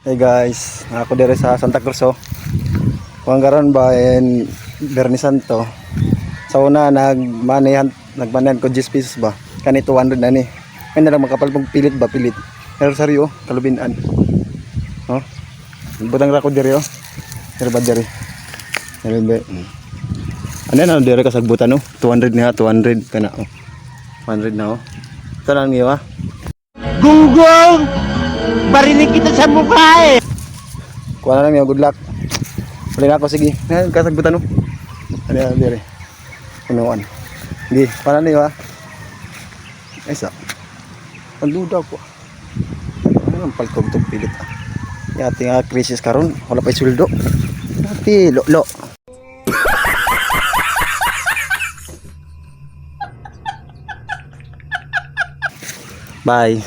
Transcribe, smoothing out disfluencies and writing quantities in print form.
Hey guys, ako dire sa Santa Cruz. Kung garon ba en Bernie Santo. Sa una nagmanehan ko 10 pesos ba. Kani 200 na ni. Kanya lang makapalpog pilit ba pilit. Pero saryo kalubinan. Oh. Butang ra ko dire oh. Dire ba dire. Dire. Ano na dire kasagbutan no? 200 niya, 200 kana oh. 100 na oh. Ito lang niyo ah. Gunggong! Barinig kita sa mukha eh! Kuha na lang niyo, good luck. Balik na ako, sige. Kasagbutan no. Ano yan, dire. Punuan. Sige, kuha na niyo ha. Ay sa. Ang duda ko. Ano ang palkog itong pilit ah. Yati nga krisis karon, wala pa isuldo. Yati, lo. Bye.